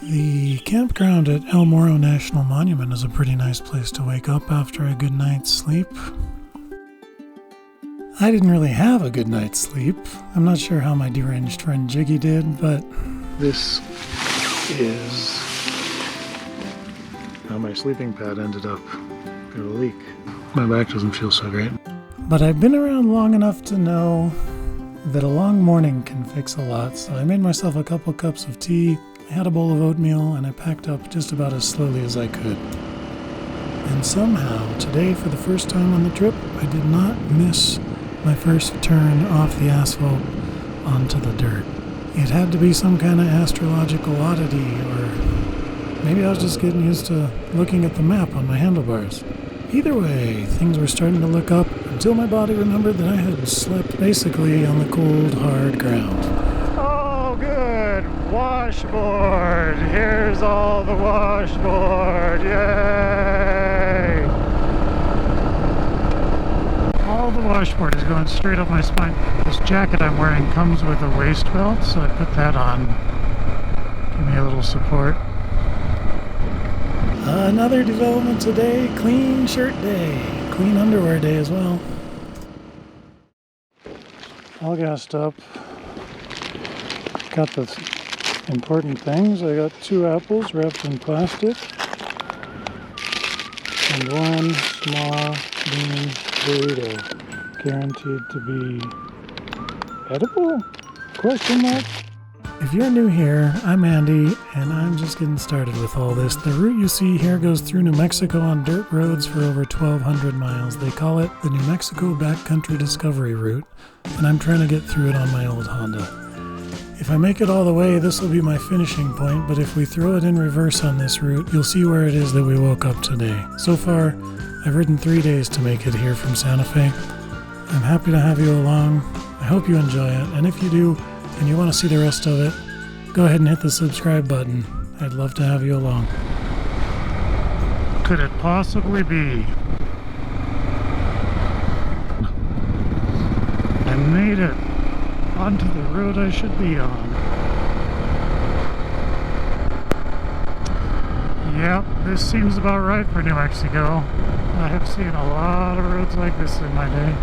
The campground at El Morro National Monument is a pretty nice place to wake up after a good night's sleep. I didn't really have a good night's sleep. I'm not sure how my deranged friend Jiggy did, but this is how my sleeping pad ended up. Got a leak. My back doesn't feel so great. But I've been around long enough to know that a long morning can fix a lot, so I made myself a couple cups of tea, I had a bowl of oatmeal, and I packed up just about as slowly as I could. And somehow, today, for the first time on the trip, I did not miss my first turn off the asphalt onto the dirt. It had to be some kind of astrological oddity, or maybe I was just getting used to looking at the map on my handlebars. Either way, things were starting to look up until my body remembered that I had slept basically on the cold, hard ground. Oh, good! Washboard! Here's all the washboard! Yay! All the washboard is going straight up my spine. This jacket I'm wearing comes with a waist belt, so I put that on. Give me a little support. Another development today, clean shirt day, clean underwear day as well. All gassed up. Got the important things. I got 2 apples wrapped in plastic and 1 small bean burrito, guaranteed to be edible? Question mark? If you're new here, I'm Andy, and I'm just getting started with all this. The route you see here goes through New Mexico on dirt roads for over 1,200 miles. They call it the New Mexico Backcountry Discovery Route, and I'm trying to get through it on my old Honda. If I make it all the way, this will be my finishing point, but if we throw it in reverse on this route, you'll see where it is that we woke up today. So far, I've ridden 3 days to make it here from Santa Fe. I'm happy to have you along. I hope you enjoy it, and if you do, and you want to see the rest of it, go ahead and hit the subscribe button. I'd love to have you along. Could it possibly be? I made it onto the road I should be on. Yep, this seems about right for New Mexico. I have seen a lot of roads like this in my day.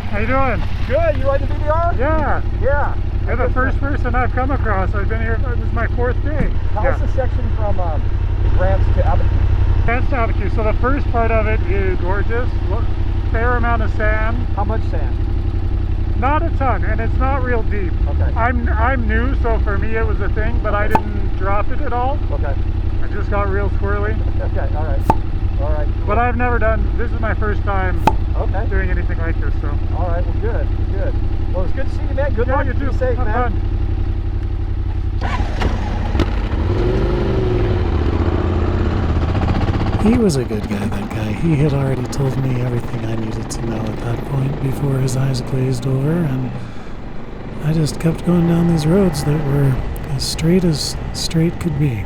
How you doing? Good. You like the BDR? Yeah. Yeah. You're the first person I've come across. I've been here, it was my 4th day. How's the section from Grants to Albuquerque? Grants to Albuquerque. So the first part of it is gorgeous. Fair amount of sand. How much sand? Not a ton, and it's not real deep. Okay. I'm new, so for me it was a thing, but I didn't drop it at all. Okay. I just got real squirrely. Okay. All right. All right. Cool. But I've never done. This is my first time. Okay. Doing anything like this, so. All right, well, good, good. Well, it's good to see you, man. Good luck. You too. Be safe, Have man. Fun. He was a good guy, that guy. He had already told me everything I needed to know at that point before his eyes glazed over, and I just kept going down these roads that were as straight could be.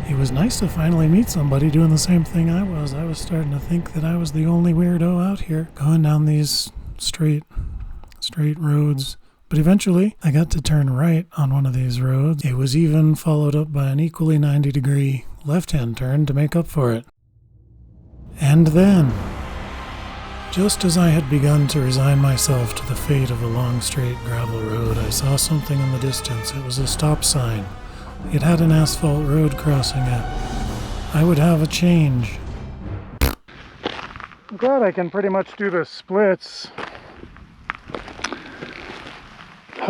It was nice to finally meet somebody doing the same thing I was. I was starting to think that I was the only weirdo out here going down these straight roads. But eventually, I got to turn right on one of these roads. It was even followed up by an equally 90-degree left-hand turn to make up for it. And then, just as I had begun to resign myself to the fate of a long, straight gravel road, I saw something in the distance. It was a stop sign. It had an asphalt road crossing it. I would have a change. I'm glad I can pretty much do the splits.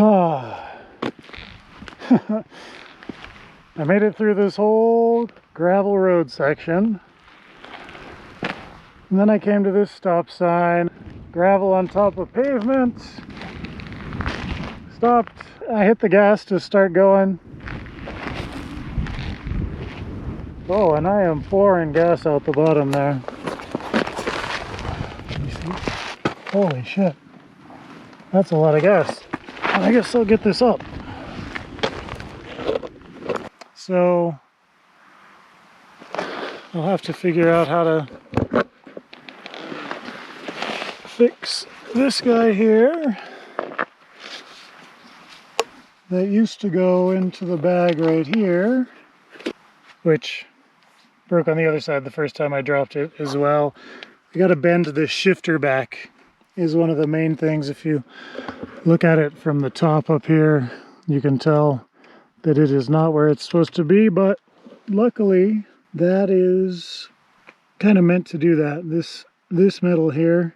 I made it through this whole gravel road section. And then I came to this stop sign. Gravel on top of pavement. Stopped. I hit the gas to start going. Oh, and I am pouring gas out the bottom there. Can you see? Holy shit. That's a lot of gas. I guess I'll get this up. So, I'll have to figure out how to fix this guy here that used to go into the bag right here, which broke on the other side the first time I dropped it as well. I gotta bend this shifter back is one of the main things. If you look at it from the top up here, you can tell that it is not where it's supposed to be, but luckily that is kind of meant to do that. This metal here,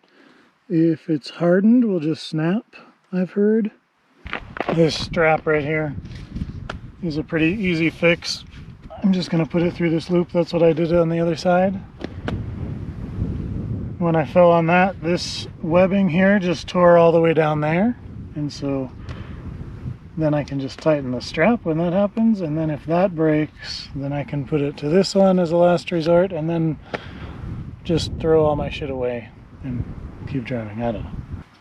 if it's hardened, will just snap, I've heard. This strap right here is a pretty easy fix. I'm just going to put it through this loop. That's what I did on the other side. When I fell on that, this webbing here just tore all the way down there. And so then I can just tighten the strap when that happens. And then if that breaks, then I can put it to this one as a last resort and then just throw all my shit away and keep driving. I don't know.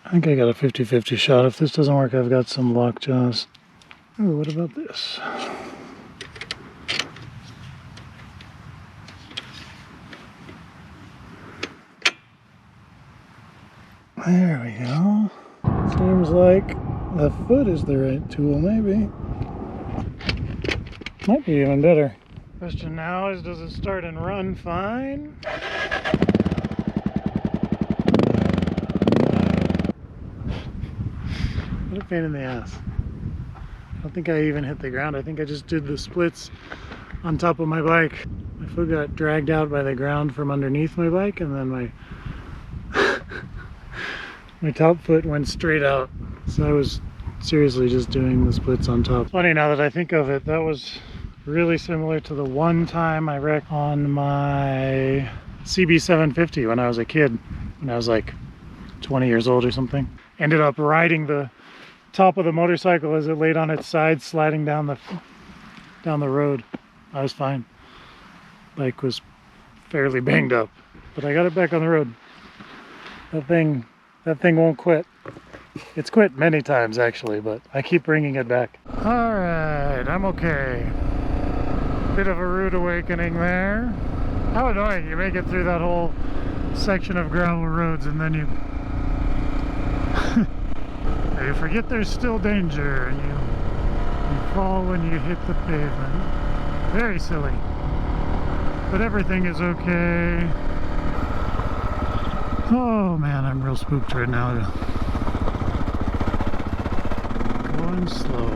I think I got a 50-50 shot. If this doesn't work, I've got some lock jaws. Oh, what about this? There we go. Seems like the foot is the right tool, maybe. Might be even better. Question now is, does it start and run fine? What a pain in the ass. I don't think I even hit the ground. I think I just did the splits on top of my bike. My foot got dragged out by the ground from underneath my bike, and then my my top foot went straight out. So I was seriously just doing the splits on top. Funny now that I think of it, that was really similar to the one time I wrecked on my CB750 when I was a kid, when I was like 20 years old or something. Ended up riding the top of the motorcycle as it laid on its side, sliding down the road. I was fine. Bike was fairly banged up, but I got it back on the road. That thing won't quit. It's quit many times actually, but I keep bringing it back. All right, I'm okay. Bit of a rude awakening there. How annoying, you make it through that whole section of gravel roads and then you you forget there's still danger and you fall when you hit the pavement. Very silly. But everything is okay. Oh man, I'm real spooked right now. Going slow.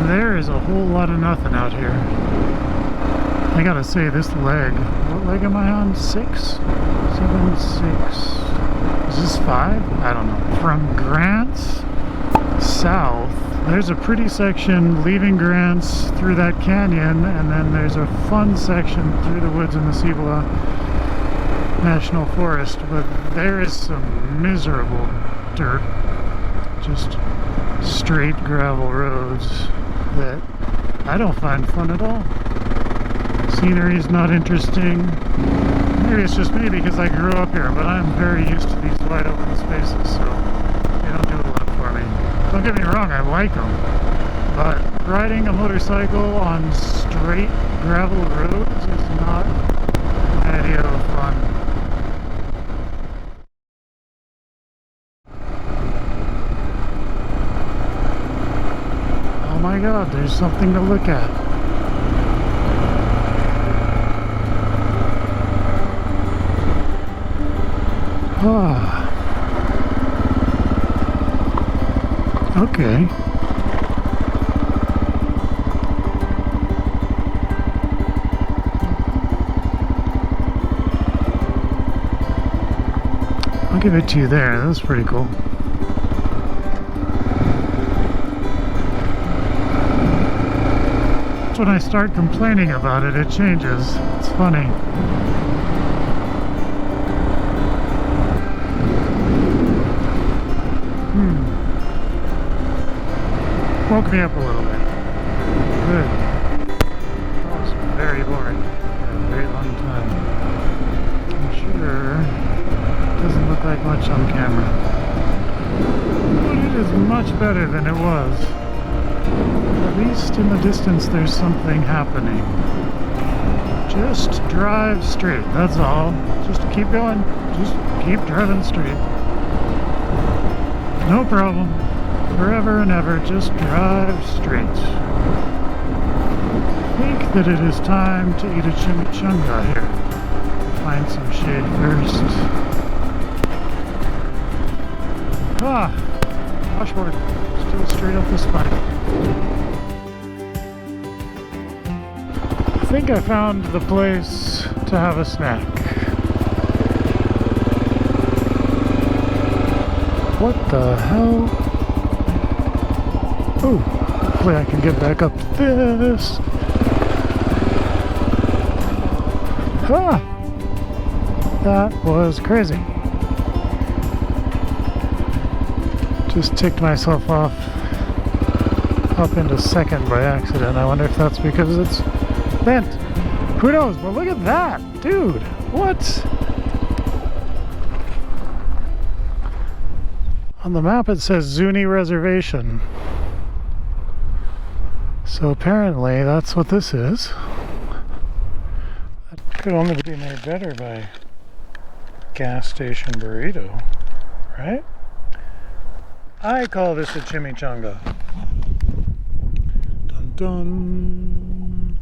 There is a whole lot of nothing out here. I gotta say, this leg, what leg am I on? 6? 7, 6. Is this 5? I don't know. From Grants south, there's a pretty section leaving Grants through that canyon, and then there's a fun section through the woods in the Cibola National Forest, but there is some miserable dirt, just straight gravel roads that I don't find fun at all. Scenery is not interesting. Maybe it's just me because I grew up here, but I'm very used to these wide open spaces, so they don't do a lot for me. Don't get me wrong, I like them, but riding a motorcycle on straight gravel roads is not an idea of fun. Oh my god, there's something to look at. Ah. Okay. I'll give it to you there. That's pretty cool. When I start complaining about it, it changes. It's funny. Woke me up a little bit. Good. That was very boring for a very long time. I'm sure it doesn't look like much on camera, but it is much better than it was. At least in the distance there's something happening. Just drive straight, that's all. Just keep going. Just keep driving straight. No problem. Forever and ever, just drive straight. I think that it is time to eat a chimichanga here. Find some shade first. Ah! Washboard. Still straight up the spine. I think I found the place to have a snack. What the hell? Oh, hopefully I can get back up this. Ah! That was crazy. Just ticked myself off up into second by accident. I wonder if that's because it's bent. Who knows? But look at that! Dude, what? On the map it says Zuni Reservation. So apparently that's what this is. That could only be made better by gas station burrito, right? I call this a chimichanga. Dun dun.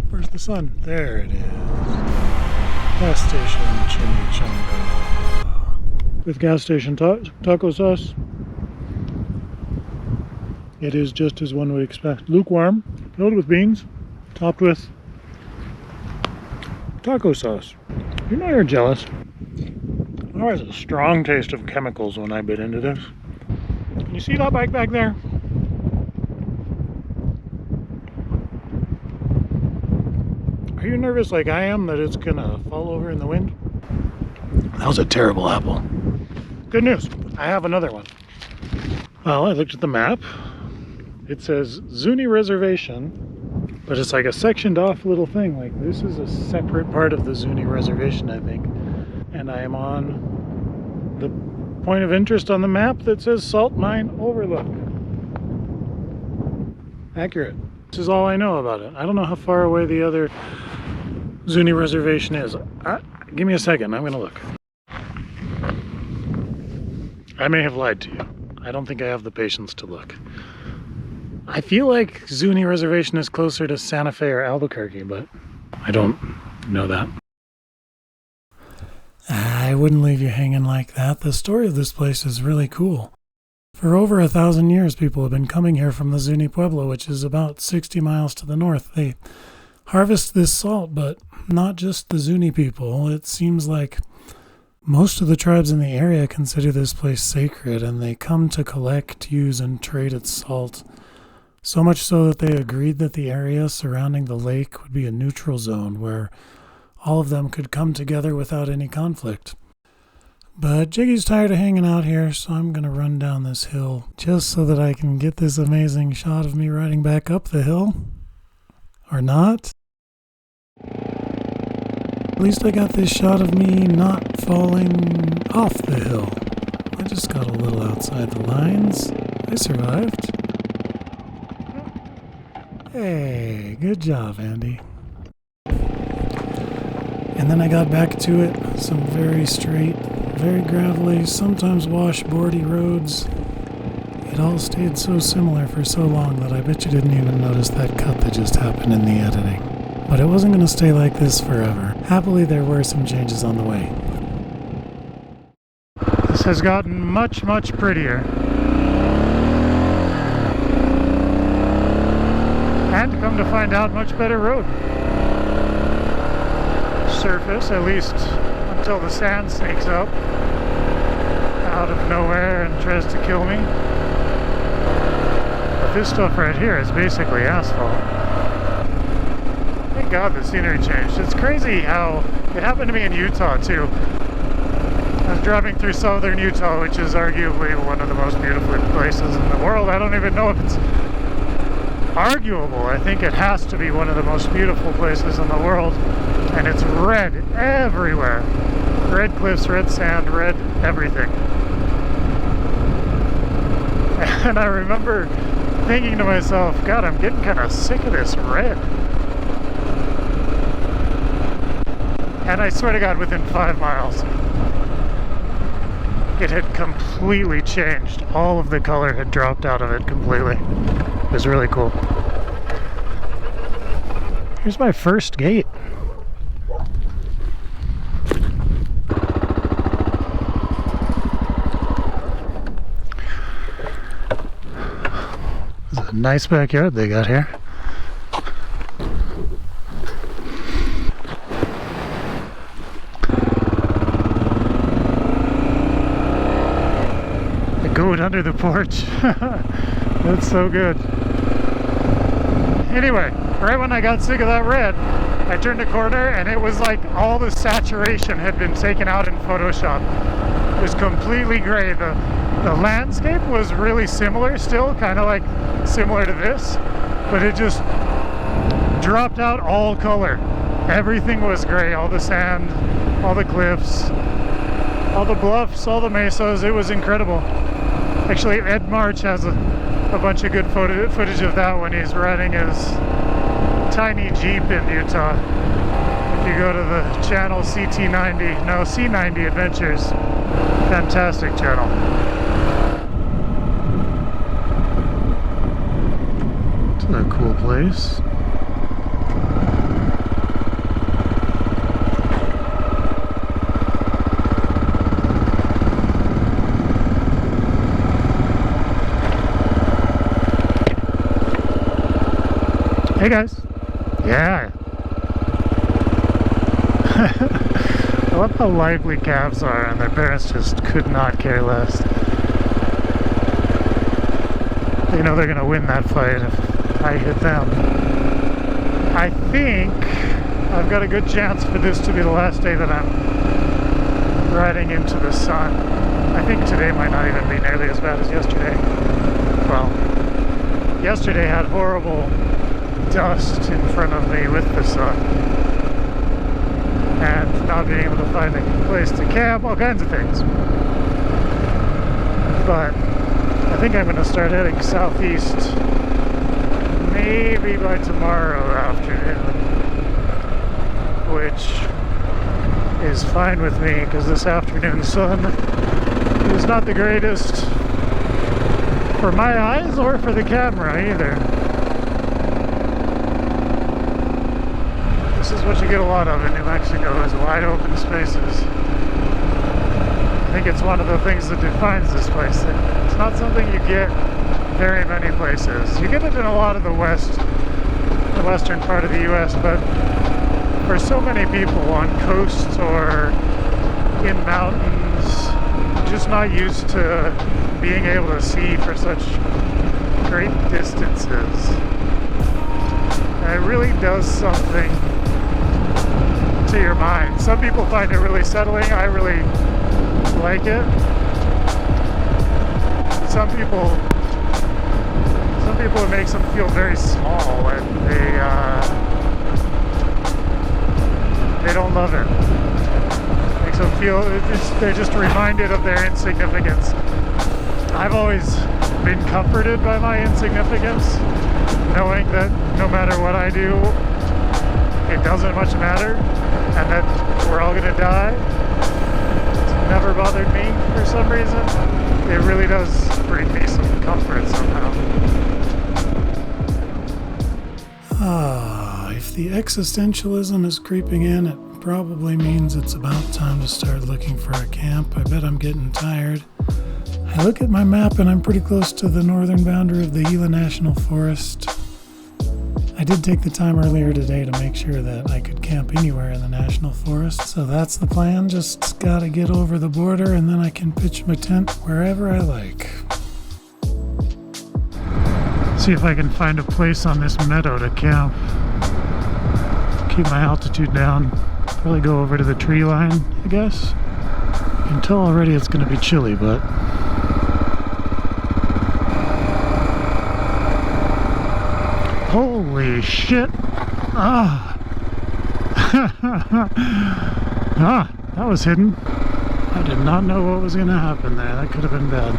Where's the sun? There it is. Gas station chimichanga. With gas station taco sauce. It is just as one would expect. Lukewarm, filled with beans, topped with taco sauce. You know you're jealous. There was a strong taste of chemicals when I bit into this. Can you see that bike back there? Are you nervous like I am that it's gonna fall over in the wind? That was a terrible apple. Good news, I have another one. Well, I looked at the map. It says Zuni Reservation, but it's like a sectioned off little thing. Like this is a separate part of the Zuni Reservation, I think. And I am on the point of interest on the map that says Salt Mine Overlook. Accurate. This is all I know about it. I don't know how far away the other Zuni Reservation is. Give me a second, I'm gonna look. I may have lied to you. I don't think I have the patience to look. I feel like Zuni Reservation is closer to Santa Fe or Albuquerque, but I don't know that. I wouldn't leave you hanging like that. The story of this place is really cool. For over 1,000 years, people have been coming here from the Zuni Pueblo, which is about 60 miles to the north. They harvest this salt, but not just the Zuni people. It seems like most of the tribes in the area consider this place sacred, and they come to collect, use, and trade its salt. So much so that they agreed that the area surrounding the lake would be a neutral zone where all of them could come together without any conflict. But Jiggy's tired of hanging out here, so I'm going to run down this hill just so that I can get this amazing shot of me riding back up the hill. Or not. At least I got this shot of me not falling off the hill. I just got a little outside the lines. I survived. Hey, good job, Andy. And then I got back to it. Some very straight, very gravelly, sometimes washboardy roads. It all stayed so similar for so long that I bet you didn't even notice that cut that just happened in the editing. But it wasn't going to stay like this forever. Happily, there were some changes on the way. This has gotten much, much prettier. And come to find out, much better road. Surface, at least until the sand sneaks up out of nowhere and tries to kill me. But this stuff right here is basically asphalt. Thank God the scenery changed. It's crazy how it happened to me in Utah too. I was driving through southern Utah, which is arguably one of the most beautiful places in the world. I don't even know if it's arguable. I think it has to be one of the most beautiful places in the world. And it's red everywhere. Red cliffs, red sand, red everything. And I remember thinking to myself, God, I'm getting kind of sick of this red. And I swear to God, within 5 miles, it had completely changed. All of the color had dropped out of it completely. It was really cool. Here's my first gate. It's a nice backyard they got here. The goat under the porch. That's so good. Anyway, right when I got sick of that red, I turned a corner and it was like all the saturation had been taken out in Photoshop. It was completely gray. The landscape was really similar still, kind of like similar to this, but it just dropped out all color. Everything was gray, all the sand, all the cliffs, all the bluffs, all the mesas. It was incredible. Actually, Ed March has a bunch of good footage of that when he's riding his tiny Jeep in Utah. If you go to the channel C90 Adventures, fantastic channel. It's a cool place. Hey guys. Yeah. I love how lively calves are, and their parents just could not care less. They know they're gonna win that fight if I hit them. I think I've got a good chance for this to be the last day that I'm riding into the sun. I think today might not even be nearly as bad as yesterday. Well, yesterday had horrible dust in front of me with the sun, and not being able to find a place to camp, all kinds of things. But I think I'm going to start heading southeast maybe by tomorrow afternoon, which is fine with me because this afternoon sun is not the greatest for my eyes or for the camera either. This is what you get a lot of in New Mexico, is wide open spaces. I think it's one of the things that defines this place. It's not something you get very many places. You get it in a lot of the western part of the US, but for so many people on coasts or in mountains, just not used to being able to see for such great distances. And it really does something to your mind. Some people find it really settling. I really like it. Some people it makes them feel very small, and they don't love it. It makes them feel they're just reminded of their insignificance. I've always been comforted by my insignificance, knowing that no matter what I do, it doesn't much matter, and that we're all gonna die. It's never bothered me for some reason. It really does bring me some comfort somehow. If the existentialism is creeping in, it probably means it's about time to start looking for a camp. I bet I'm getting tired. I look at my map and I'm pretty close to the northern boundary of the Gila National Forest. I did take the time earlier today to make sure that I could camp anywhere in the National Forest, so that's the plan. Just gotta get over the border and then I can pitch my tent wherever I like. See if I can find a place on this meadow to camp. Keep my altitude down. Probably go over to the tree line, I guess. You can tell already it's gonna be chilly, but holy shit! That was hidden. I did not know what was going to happen there. That could have been bad.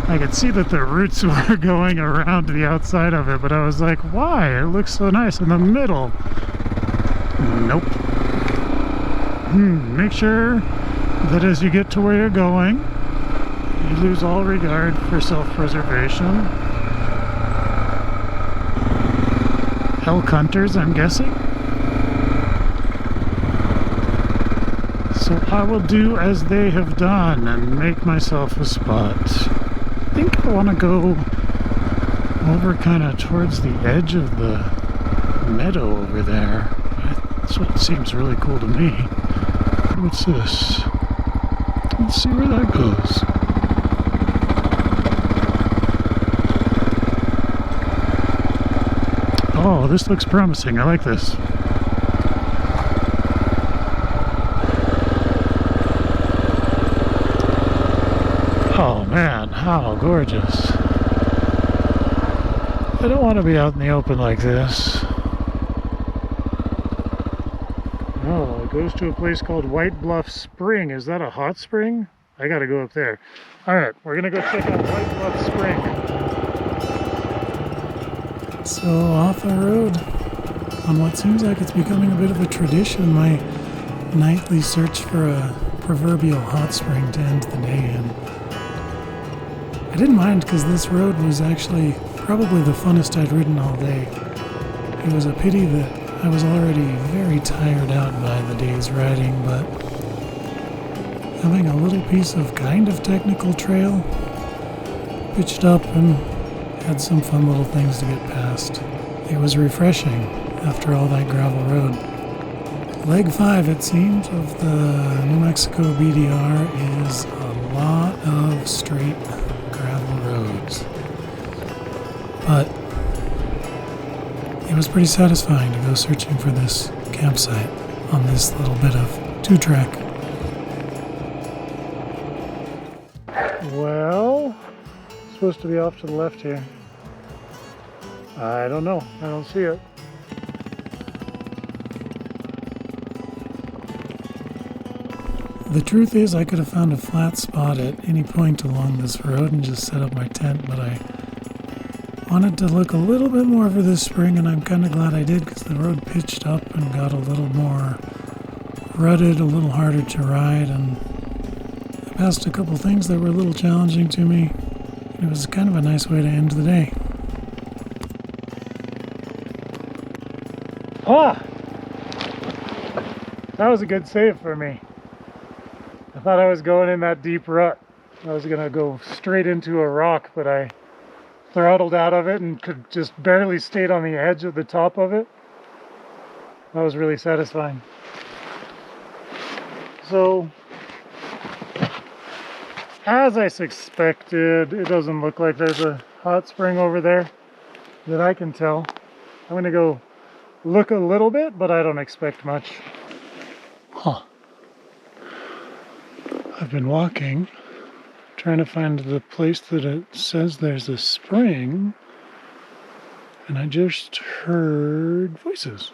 I could see that the roots were going around the outside of it, but I was like, why? It looks so nice in the middle. Nope. Make sure that as you get to where you're going, you lose all regard for self-preservation. Elk hunters, I'm guessing. So I will do as they have done and make myself a spot. I think I want to go over kind of towards the edge of the meadow over there. That's what seems really cool to me. What's this? Let's see where that goes. Oh, this looks promising. I like this. Oh man, how gorgeous. I don't want to be out in the open like this. Oh, it goes to a place called White Bluff Spring. Is that a hot spring? I gotta go up there. Alright, we're gonna go check out White Bluff Spring. So off the road, on what seems like it's becoming a bit of a tradition, my nightly search for a proverbial hot spring to end the day in. I didn't mind because this road was actually probably the funnest I'd ridden all day. It was a pity that I was already very tired out by the day's riding, but having a little piece of kind of technical trail, pitched up and had some fun little things to get past. It was refreshing after all that gravel road. Leg 5, it seems, of the New Mexico BDR is a lot of straight gravel roads. But it was pretty satisfying to go searching for this campsite on this little bit of two-track. Well, it's supposed to be off to the left here. I don't know. I don't see it. The truth is, I could have found a flat spot at any point along this road and just set up my tent, but I wanted to look a little bit more for this spring, and I'm kind of glad I did because the road pitched up and got a little more rutted, a little harder to ride, and I passed a couple things that were a little challenging to me. It was kind of a nice way to end the day. Ah! That was a good save for me. I thought I was going in that deep rut. I was gonna go straight into a rock, but I throttled out of it and could just barely stayed on the edge of the top of it. That was really satisfying. So, as I suspected, it doesn't look like there's a hot spring over there that I can tell. I'm gonna go look a little bit, but I don't expect much. Huh. I've been walking, trying to find the place that it says there's a spring, and I just heard voices,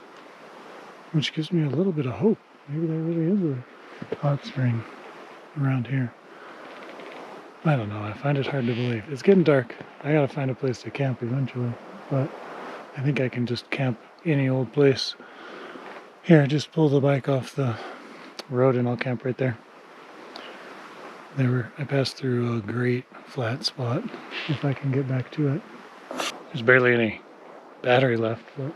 which gives me a little bit of hope. Maybe there really is a hot spring around here. I don't know, I find it hard to believe. It's getting dark. I gotta find a place to camp eventually, but I think I can just camp any old place. Here, just pull the bike off the road and I'll camp right there. I passed through a great flat spot, if I can get back to it. There's barely any battery left, but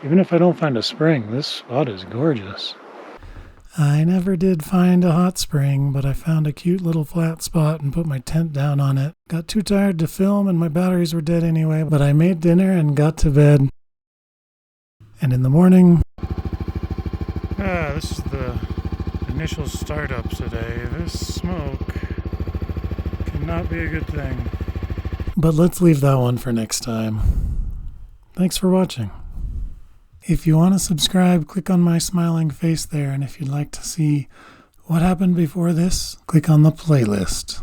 even if I don't find a spring, this spot is gorgeous. I never did find a hot spring, but I found a cute little flat spot and put my tent down on it. Got too tired to film and my batteries were dead anyway, but I made dinner and got to bed. And in the morning... This is the initial startup today. This smoke cannot be a good thing. But let's leave that one for next time. Thanks for watching. If you want to subscribe, click on my smiling face there, and if you'd like to see what happened before this, click on the playlist.